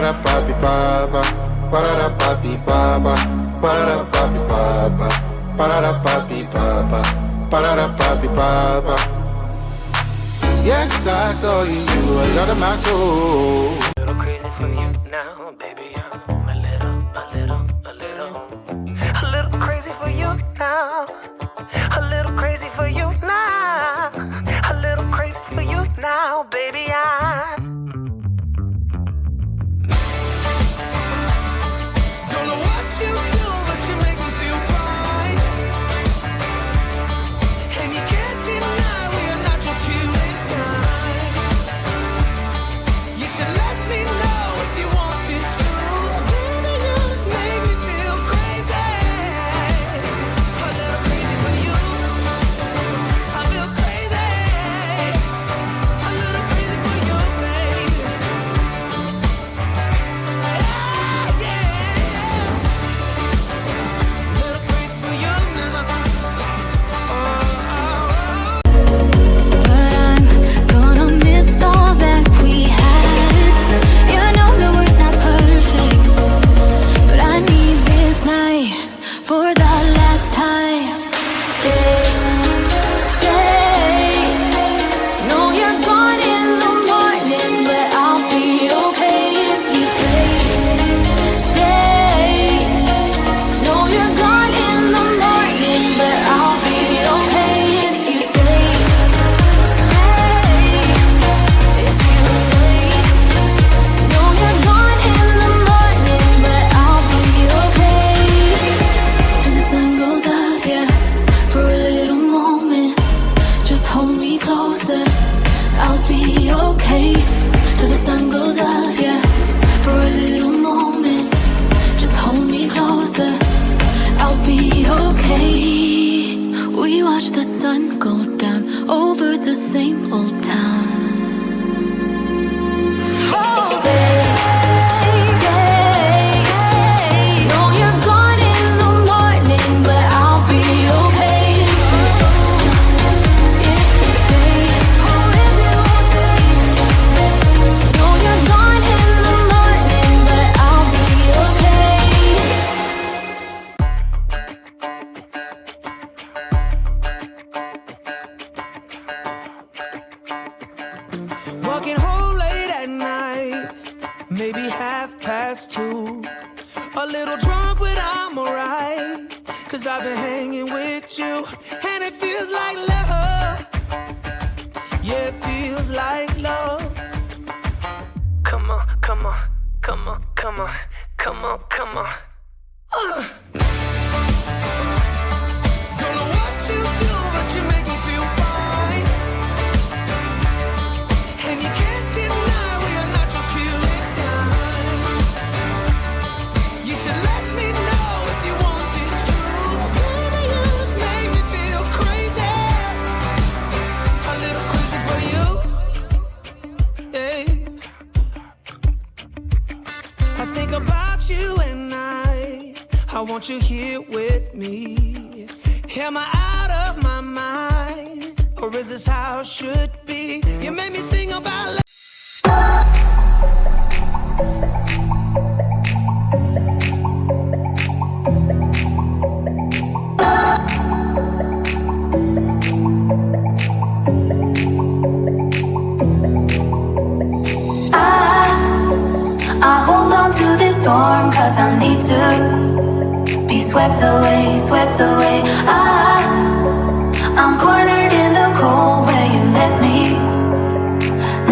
Ba-da-ba-bi-ba-ba, ba-da-da-ba-bi-ba-ba, ba-da-da-ba-bi-ba-ba, ba-da-da-ba-bi-ba-ba, ba-da-da-ba-bi-ba-ba. Yes, I saw you, you are out of my soul. A little crazy for you now, baby. I'm a little crazy for you now. A little crazy for you now. A little crazy for you now, baby. Don't know what you do, but you make me feel fine. And you can't deny we are not just killing time. You should let me know if you want this true. Baby, you just make me feel crazy. A little crazy for you. I feel crazy. A little crazy for you, baby. Yeah, yeah. Little crazy for you now. But I'm gonna miss all that we had. You know that we're not perfect, but I need this night for the last time. Stay, stay. No, you're gone in the morning, but I'll be okay if you stay. Stay. No, you're gone in the morning, but I'll be okay if you stay. Stay. If you stay. No, you're gone in the morning, but I'll be okay. Till the sun goes up, yeah, for a little moment. Just hold me closer, I'll be okay. Till the sun goes up, yeah, for a little moment. Just hold me closer, I'll be okay. We watch the sun go down over the same old town. Stay, stay. No, you're gone in the morning, but I'll be okay if you stay. Oh, if you stay. No, you're gone in the morning, but I'll be okay. Walking home late at night, maybe 2:30. A little drunk, but I'm alright. Cause I've been hanging with you, and it feels like love. Yeah, it feels like love. Come on, come on, come on, come on, come on, come on. Don't know what you do, but you make me feel fine. And you can't deny we are not just killing time. You should let me know if you want this true. Baby, you just make me feel crazy. A little crazy for you. Yeah. I think about you and I want you here with me. Am I out of my mind? Or is this how it should be? You made me sing about love. I hold on to this storm cause I need to be swept away, swept away. I'm cornered in the cold where you left me.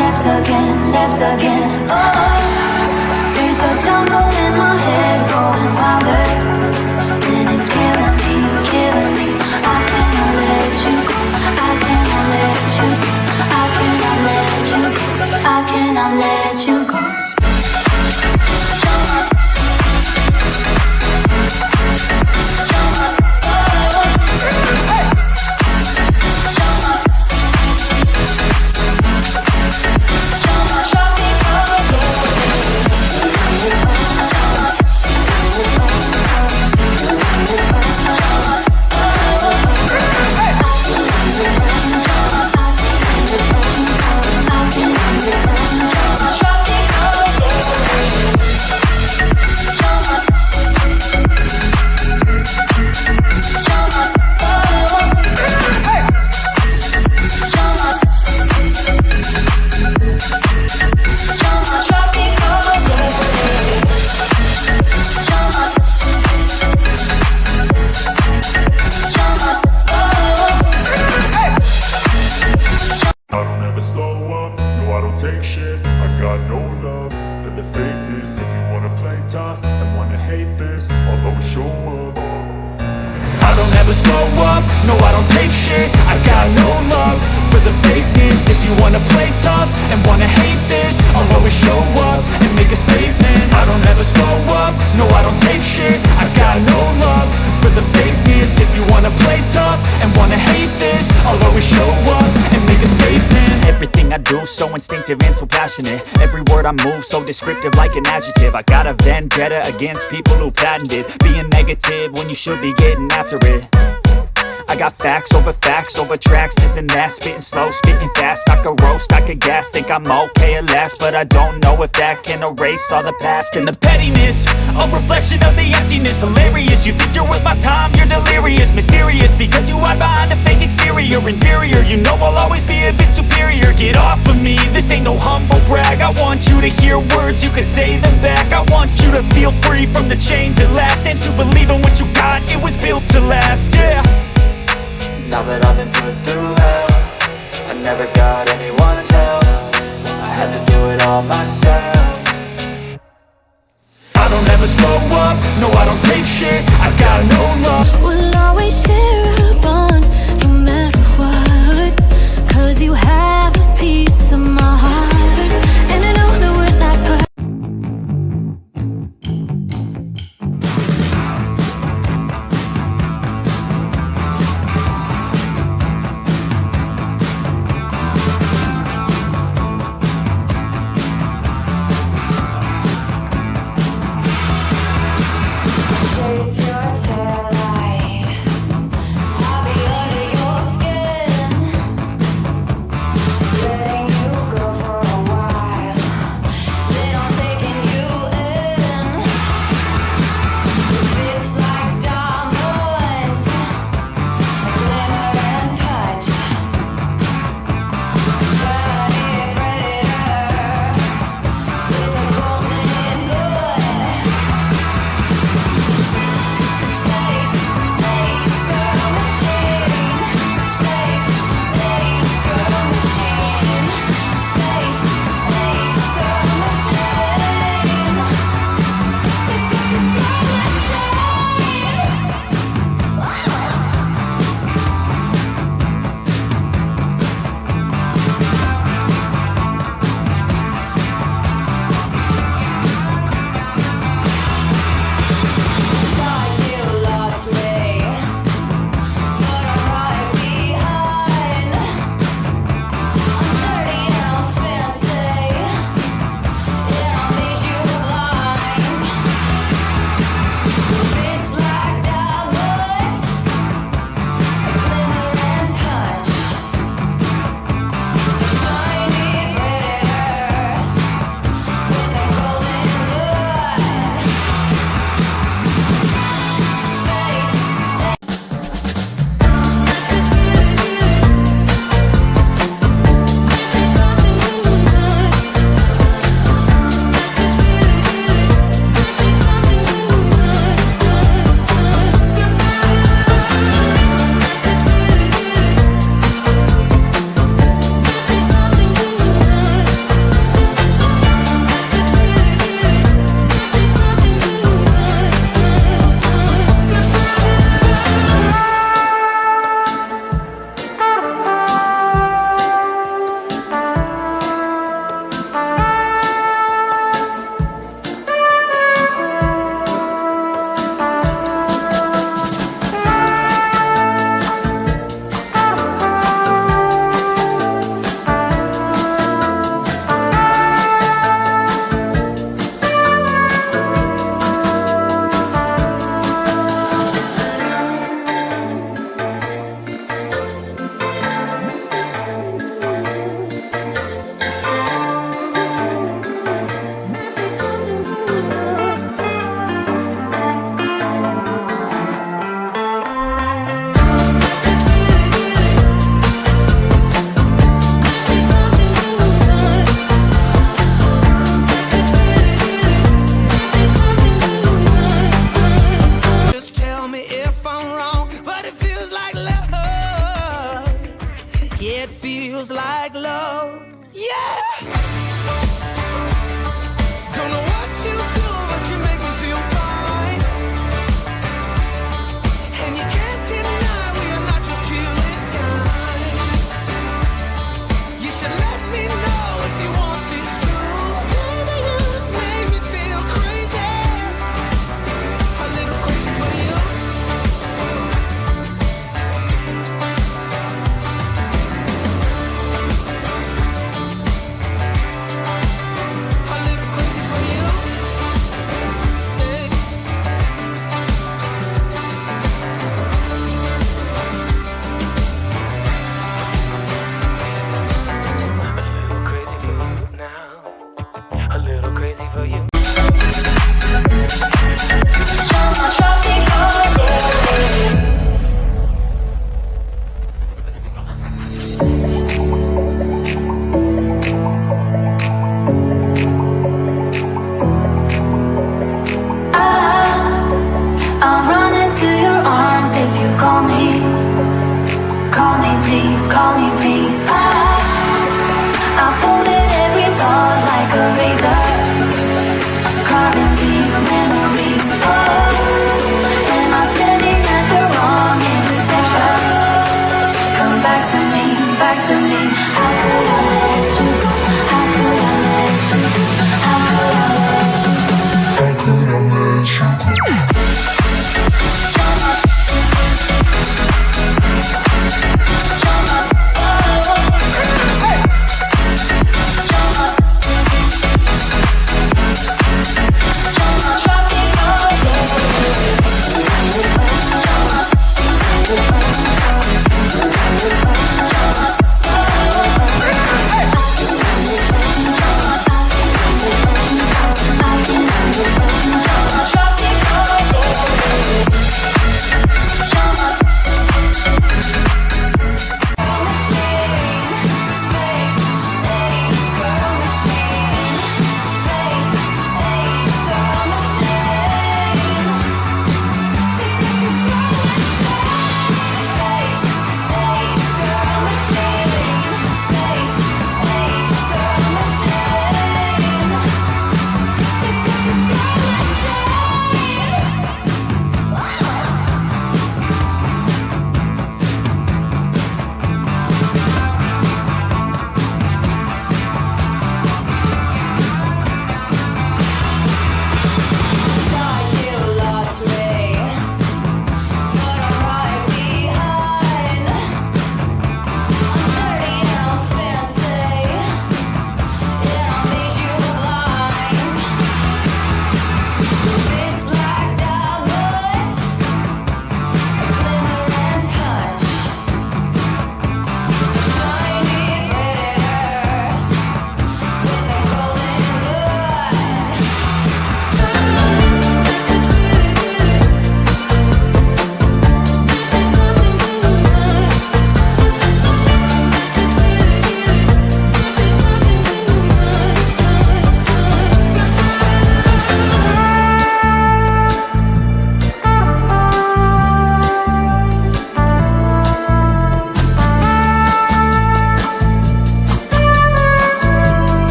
Left again, left again. Oh, there's a jungle in my head growing wilder. And it's killing me, killing me. I cannot let you go. I cannot let you go. I cannot let you go. I cannot let you go. this. If you wanna play tough and wanna hate this, I'll always show up. I don't ever slow up, no I don't take shit. I got no love for the fakeness. If you wanna play tough and wanna hate this, I'll always show up and make a statement. I don't ever slow up, no I don't take shit. I got no love for the fakeness. If you wanna play tough and wanna hate this, I'll always show up and make a statement. Everything I do so instinctive and so passionate. Every word I move so descriptive like an adjective. I got a vendetta against people who patented being negative when you should be getting after it. I got facts over tracks, this and that. Spitting slow, spitting fast. I could roast, I could gas. Think I'm okay at last, but I don't know if that can erase all the past. And the pettiness, a reflection of the emptiness. Hilarious, you think you're worth my time, you're delirious. Mysterious, because you hide behind a fake exterior. Inferior, you know I'll always be a bit superior. Get off of me, this ain't no humble brag. I want you to hear words, you can say them back. I want you to feel free from the chains at last, and to believe in what you got, it was built to last, yeah. Now that I've been put through hell, I never got anyone's help. I had to do it all myself. I don't ever slow up, no I don't take shit. I got no love.